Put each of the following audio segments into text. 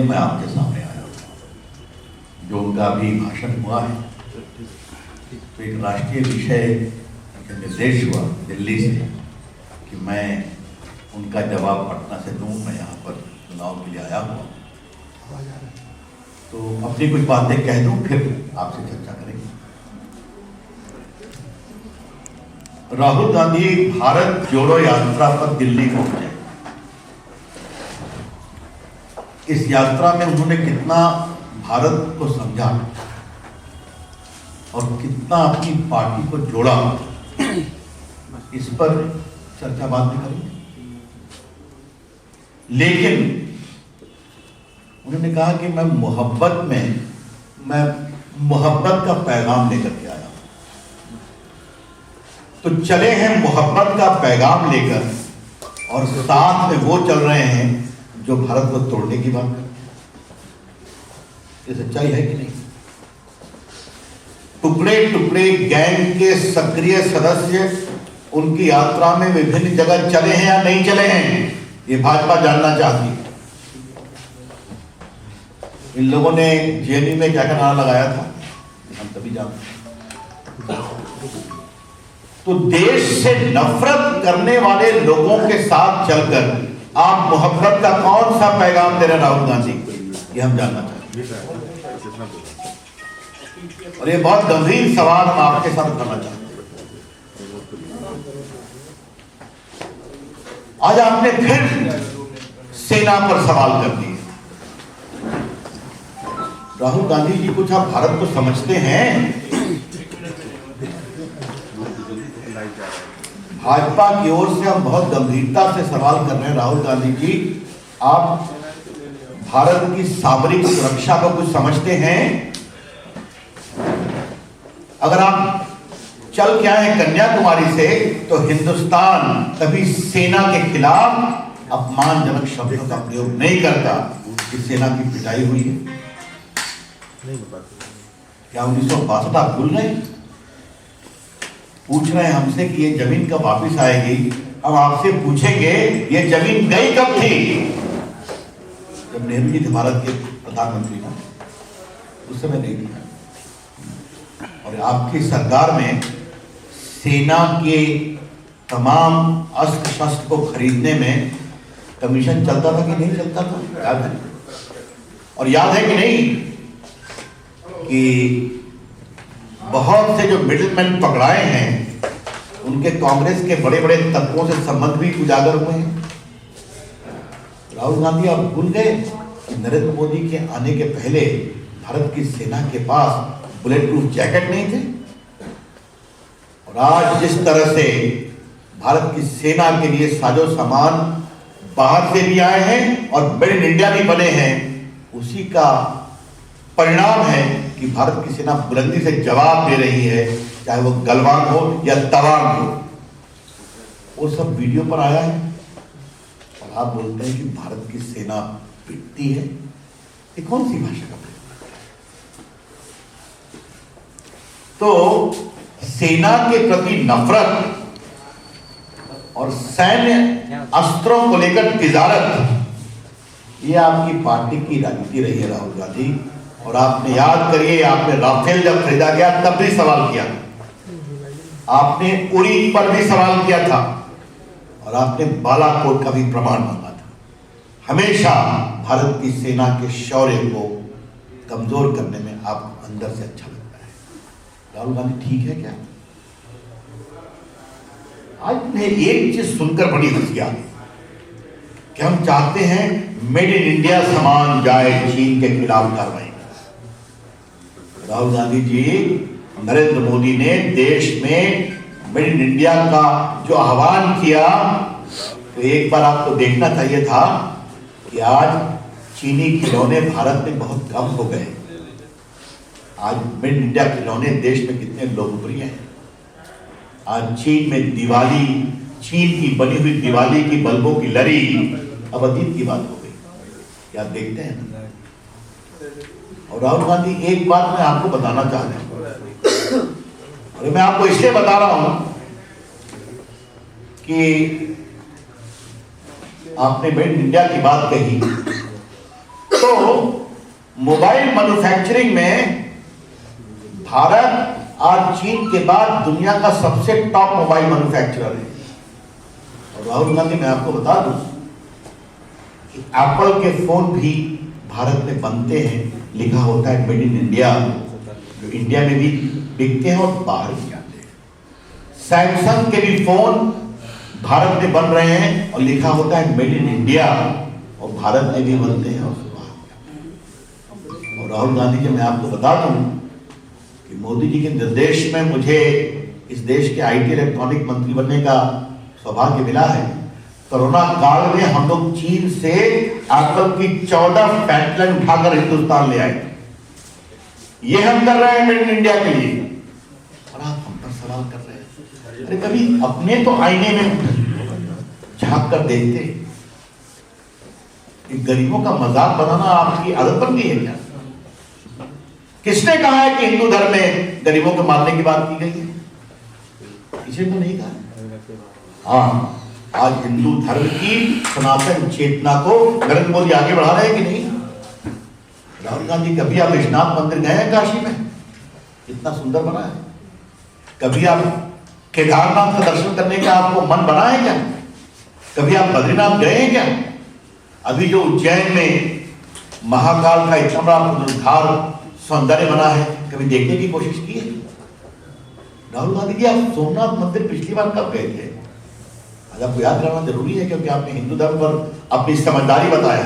इसलिए मैं आपके सामने आया हूँ। जो उनका अभी भाषण हुआ है तो एक राष्ट्रीय विषय का निर्देश हुआ दिल्ली से कि मैं उनका जवाब पटना से दूँ। मैं यहाँ पर चुनाव के लिए आया हुआ, तो अपनी कुछ बातें कह दूँ, फिर आपसे चर्चा करेंगे। राहुल गांधी भारत जोड़ो यात्रा पर दिल्ली पहुंचे। इस यात्रा में उन्होंने कितना भारत को समझा और कितना अपनी पार्टी को जोड़ा, इस पर चर्चा बाद में करेंगे। लेकिन उन्होंने कहा कि मैं मोहब्बत का पैगाम लेकर के आया। तो चले हैं मोहब्बत का पैगाम लेकर, और साथ में वो चल रहे हैं जो भारत को तोड़ने की बात करते हैं। ये सच्चाई है कि नहीं? टुकड़े टुकड़े गैंग के सक्रिय सदस्य उनकी यात्रा में विभिन्न जगह चले हैं या नहीं चले हैं, ये भाजपा जानना चाहती है। इन लोगों ने जेएनयू में क्या नारा लगाया था, हम तभी जानते हैं। तो देश से नफरत करने वाले लोगों के साथ चलकर आप मोहब्बत का कौन सा पैगाम दे रहे हैं राहुल गांधी, ये हम जानना चाहते हैं। और ये बहुत गंभीर सवाल हम आपके साथ करना चाहते हैं। आज आपने फिर सेना पर सवाल कर दिए। राहुल गांधी जी, कुछ आप भारत को समझते हैं? भाजपा की ओर से हम बहुत गंभीरता से सवाल कर रहे हैं। राहुल गांधी जी, आप भारत की सामरिक सुरक्षा को कुछ समझते हैं? अगर आप चल के आए हैं कन्याकुमारी से, तो हिंदुस्तान कभी सेना के खिलाफ अपमानजनक शब्दों का प्रयोग नहीं करता कि सेना की पिटाई हुई है। क्या 1962 आप भूल गए? पूछ रहे हैं हमसे कि ये जमीन कब वापिस आएगी। अब आपसे पूछेंगे ये जमीन गई कब थी? जब नेहरू जी थे भारत के प्रधानमंत्री ना, उस समय नहीं थी। और आपकी सरकार में सेना के तमाम अस्त्र शस्त्र को खरीदने में कमीशन चलता था कि नहीं चलता था, याद है? और याद है कि नहीं कि बहुत से जो मिडिलमैन पकड़ाए हैं, उनके कांग्रेस के बड़े बड़े तत्वों से संबंध भी उजागर हुए हैं। राहुल गांधी, आप भूल गए कि नरेंद्र मोदी के आने के पहले भारत की सेना के पास बुलेट प्रूफ जैकेट नहीं थे। और आज जिस तरह से भारत की सेना के लिए साजो सामान बाहर से भी आए हैं और मेड इन इंडिया भी बने हैं, उसी का परिणाम है कि भारत की सेना बुलंदी से जवाब दे रही है, चाहे वो गलवान हो या तवांग हो। वो सब वीडियो पर आया है और आप बोलते हैं कि भारत की सेना पिटती है। ये कौन सी भाषा का प्रयोग है? तो सेना के प्रति नफरत और सैन्य अस्त्रों को लेकर तिजारत, ये आपकी पार्टी की राजनीति रही है राहुल गांधी। और आपने याद करिए, आपने राफेल जब खरीदा गया तब भी सवाल किया, आपने उरी पर भी सवाल किया था, और आपने बालाकोट का भी प्रमाण मांगा था। हमेशा भारत की सेना के शौर्य को कमजोर करने में आपको अंदर से अच्छा लगता है। राहुल गांधी, ठीक है क्या? आज उन्हें एक चीज सुनकर बड़ी हंसी आ गई कि हम चाहते हैं मेड इन इंडिया सामान जाए चीन के खिलाफ कार्रवाई। राहुल गांधी जी, नरेंद्र मोदी ने देश में मेड इन इंडिया का जो आह्वान किया, तो एक बार आपको देखना चाहिए था कि आज चीनी खिलौने भारत में बहुत कम हो गए। आज मेड इन इंडिया खिलौने देश में कितने लोकप्रिय हैं। आज चीन में दिवाली, चीन की बनी हुई दिवाली की बल्बों की लड़ी अब अतीत की बात हो गई। क्या देखते हैं ना? और राहुल गांधी, एक बात मैं आपको बताना चाहता हूं, और मैं आपको इसलिए बता रहा हूं कि आपने मेड इन इंडिया की बात कही, तो मोबाइल मैन्युफैक्चरिंग में भारत आज चीन के बाद दुनिया का सबसे टॉप मोबाइल मैन्युफैक्चरर है। और राहुल गांधी, मैं आपको बता दूं कि एप्पल के फोन भी भारत में बनते हैं, लिखा होता है मेड इन इंडिया, जो इंडिया में भी बिकते हैं और बाहर भी जाते हैं। सैमसंग के भी फोन भारत में बन रहे हैं और लिखा होता है मेड इन इंडिया, और भारत में भी बनते हैं और बाहर जाते हैं। और राहुल गांधी जी, मैं आपको बता दूं कि मोदी जी के निर्देश में मुझे इस देश के आईटी इलेक्ट्रॉनिक मंत्री बनने का सौभाग्य मिला है। कोरोना काल में हम लोग चीन से एप्पल की 14 पैटर्न उठाकर हिंदुस्तान ले आए। ये हम कर रहे हैं मेड इन इंडिया के लिए, और आप हम पर सवाल कर रहे हैं। अरे कभी अपने तो आईने में झांक कर देखते। गरीबों का मजाक बनाना आपकी आदत बन गई है क्या? किसने कहा है कि हिंदू धर्म में गरीबों को मारने की बात की गई है? किसी ने तो नहीं कहा। हाँ, आज हिंदू धर्म की सनातन चेतना को नरेंद्र मोदी आगे बढ़ा रहे हैं कि नहीं? राहुल गांधी, कभी आप विश्वनाथ मंदिर गए हैं काशी में? इतना सुंदर बना है। कभी आप केदारनाथ का दर्शन करने का आपको मन बना है क्या? कभी आप बद्रीनाथ गए हैं क्या? अभी जो उज्जैन में महाकाल का इतना बड़ा पुनरुद्धार सौंदर्य बना है, कभी देखने की कोशिश की है? राहुल गांधी जी, आप सोमनाथ मंदिर पिछली बार कब गए थे? आज आपको याद करना जरूरी है, क्योंकि आपने हिंदू धर्म पर अपनी समझदारी बताया।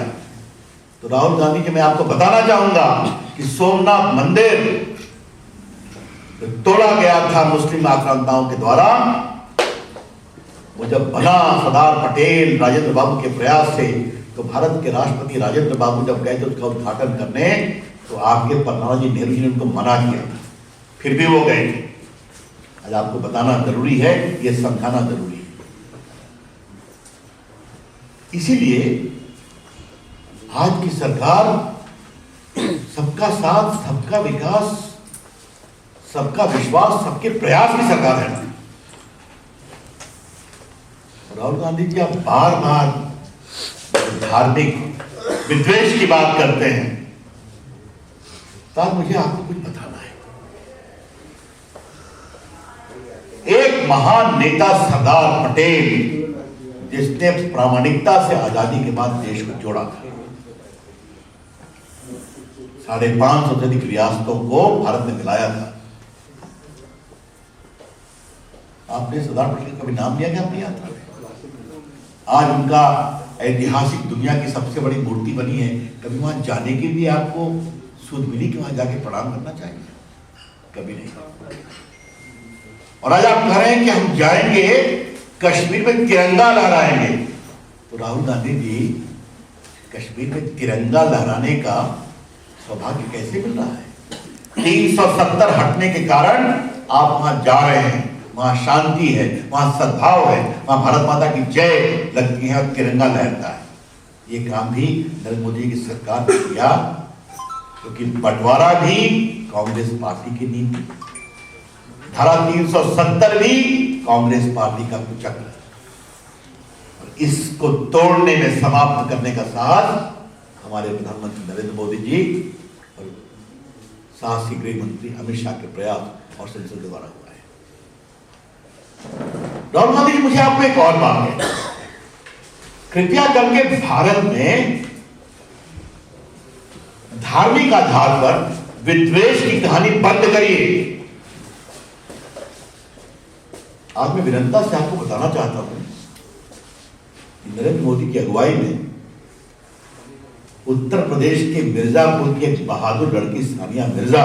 तो राहुल गांधी जी, मैं आपको बताना चाहूंगा कि सोमनाथ मंदिर तोड़ा गया था मुस्लिम आक्रांताओं के द्वारा, वो जब बना सरदार पटेल राजेंद्र बाबू के प्रयास से, तो भारत के राष्ट्रपति राजेंद्र बाबू जब गए थे उसका उद्घाटन करने, तो आपके प्रधानमंत्री नेहरू जी ने उनको मना किया, फिर भी वो गए थे। आज आपको बताना जरूरी है, ये समझाना जरूरी है। इसीलिए आज की सरकार सबका साथ, सबका विकास, सबका विश्वास, सबके प्रयास की सरकार है। राहुल गांधी जी, आप बार बार धार्मिक विद्वेष की बात करते हैं, तो आज मुझे आपको कुछ बताना है। एक महान नेता सरदार पटेल, जिसने प्रामाणिकता से आजादी के बाद देश को जोड़ा था, 550 से अधिक रियासतों को भारत में मिलाया था। आपने सरदार पटेल का कभी नाम लिया क्या अपनी यात्रा में? आज उनका ऐतिहासिक दुनिया की सबसे बड़ी मूर्ति बनी है, कभी वहां जाने के लिए आपको सूझ मिली कि वहां जाके प्रणाम करना चाहिए? कभी नहीं। और आज आप कह रहे हैं कि हम जाएंगे कश्मीर में तिरंगा लहराएंगे। तो राहुल गांधी जी, कश्मीर में तिरंगा लहराने का सौभाग्य कैसे मिल रहा है? 370 हटने के कारण आप वहां जा रहे हैं, वहां शांति है, वहां सद्भाव है, वहां भारत माता की जय लगती है और तिरंगा लहरता है। ये काम भी नरेंद्र मोदी की सरकार ने किया, क्योंकि बंटवारा भी कांग्रेस पार्टी की नीति, धारा 370 भी कांग्रेस पार्टी का कुचक्र है। और इसको तोड़ने में, समाप्त करने का साहस हमारे प्रधानमंत्री नरेंद्र मोदी जी और साहसी गृह मंत्री अमित शाह के प्रयास और संसद के द्वारा हुआ है। राहुल गांधी जी, मुझे आपको एक और बात है, कृपया करके भारत में धार्मिक आधार पर विद्वेष की कहानी बंद करिए। आज मैं विनम्रता से आपको बताना चाहता हूं कि नरेंद्र मोदी की अगुवाई में उत्तर प्रदेश के मिर्जापुर की एक बहादुर लड़की सानिया मिर्जा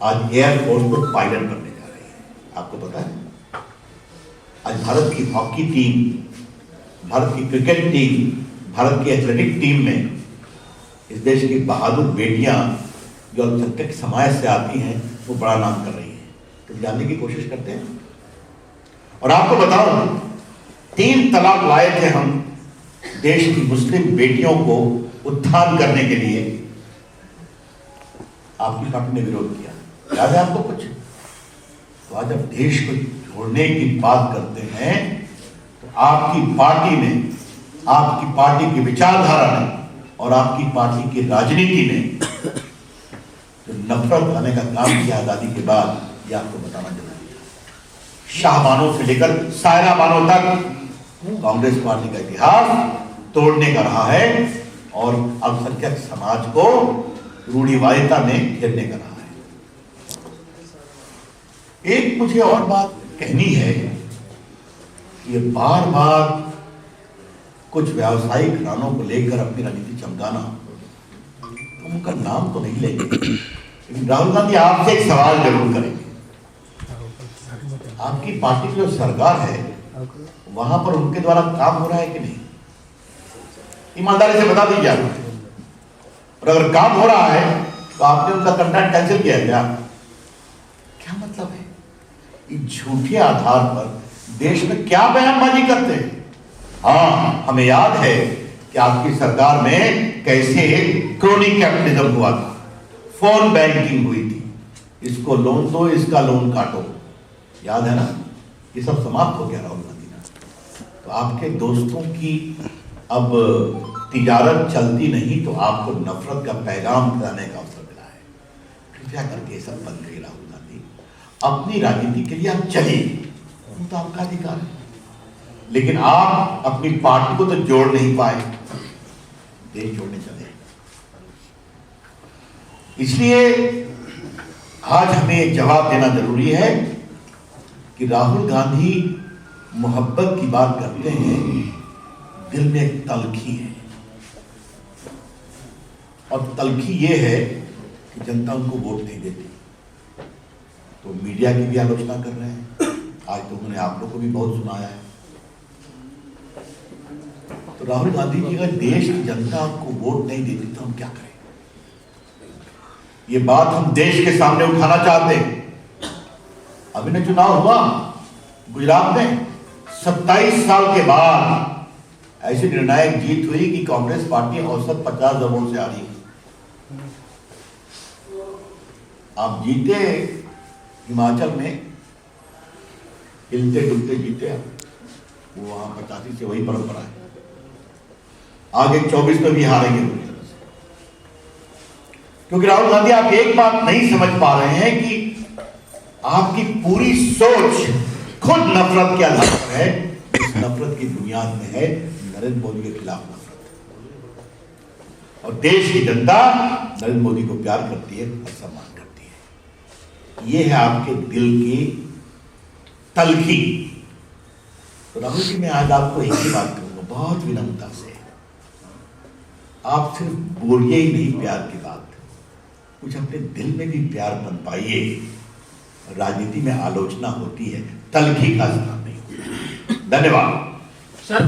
आज एयरफोर्स को पायलट बनने जा रही है। आपको पता है, आज भारत की हॉकी टीम, भारत की क्रिकेट टीम, भारत की एथलेटिक टीम में इस देश की बहादुर बेटियां जो अल्पसंख्यक समाज से आती हैं, वो बड़ा नाम कर रही हैं। तो जानने की कोशिश करते हैं। और आपको बताऊं, 3 तलाक लाए थे हम देश की मुस्लिम बेटियों को उत्थान करने के लिए। आपकी पार्टी ने विरोध किया, याद है आपको कुछ? तो आज जब देश को जोड़ने की बात करते हैं, तो आपकी पार्टी ने, आपकी पार्टी की विचारधारा ने और आपकी पार्टी की राजनीति ने जो नफरत लाने का काम किया आजादी के बाद, ये आपको बताना जरूरी है। शाहबानों से लेकर सायरा बानों तक कांग्रेस पार्टी का इतिहास तोड़ने का रहा है और अल्पसंख्यक समाज को रूढ़िवादिता में घेरने का रहा है। एक मुझे और बात कहनी है, ये बार बार कुछ व्यावसायिक घरानों को लेकर अपनी राजनीति चमकाना, उनका नाम तो नहीं लेंगे, लेकिन राहुल गांधी आपसे एक सवाल जरूर करेंगे। आपकी पार्टी की जो सरकार है वहां पर उनके द्वारा काम हो रहा है कि नहीं? ईमानदारी से बता दीजिए। और अगर काम हो रहा है तो आपने उनका कंट्रैक्ट कैंसिल किया है क्या मतलब है? इस झूठे आधार पर देश में क्या बयानबाजी करते हैं? हाँ, हमें याद है कि आपकी सरकार में कैसे क्रोनी कैपिटलिज्म हुआ था, फोन बैंकिंग हुई थी, इसको लोन दो, इसका लोन काटो, याद है ना? ये सब समाप्त हो गया राहुल गांधी ने। तो आपके दोस्तों की अब तिजारत चलती नहीं तो आपको नफरत का पैगाम फैलाने का अवसर मिला है। कृपया करके सब बंद करिए राहुल गांधी, अपनी राजनीति के लिए आप चलिए, तो आपका अधिकार है, लेकिन आप अपनी पार्टी को तो जोड़ नहीं पाए, देश जोड़ने चले। इसलिए आज हमें एक जवाब देना जरूरी है कि राहुल गांधी मोहब्बत की बात करते हैं, दिल में एक तलखी है, और तलखी ये है कि जनता उनको वोट नहीं देती। तो मीडिया की भी आलोचना कर रहे हैं, आज तो उन्होंने आप लोग को भी बहुत सुनाया है। तो राहुल गांधी जी, अगर देश की जनता आपको वोट नहीं देती तो हम क्या करें? ये बात हम देश के सामने उठाना चाहते हैं। अभी ना चुनाव हुआ गुजरात में, 27 साल के बाद ऐसी निर्णायक जीत हुई कि कांग्रेस पार्टी औसत 50 वोट से आ रही है। आप जीते हिमाचल में, हिलते डुलते जीते आप, वो वहां 85 से वही परंपरा है। आगे 24 में भी हारेंगे, क्योंकि राहुल गांधी आप एक बात नहीं समझ पा रहे हैं कि आपकी पूरी सोच खुद नफरत के आधार पर है। इस नफरत की बुनियाद में है नरेंद्र मोदी के खिलाफ नफरत, और देश की जनता नरेंद्र मोदी को प्यार करती है और सम्मान करती है। ये है आपके दिल की तलखी। तो राहुल जी, मैं आज आपको एक ही बात करूंगा बहुत विनम्रता से, आप सिर्फ बोलिए ही नहीं प्यार की बात, कुछ अपने दिल में भी प्यार बन पाइए। राजनीति में आलोचना होती है, तलखी का स्थान नहीं होता। धन्यवाद सर।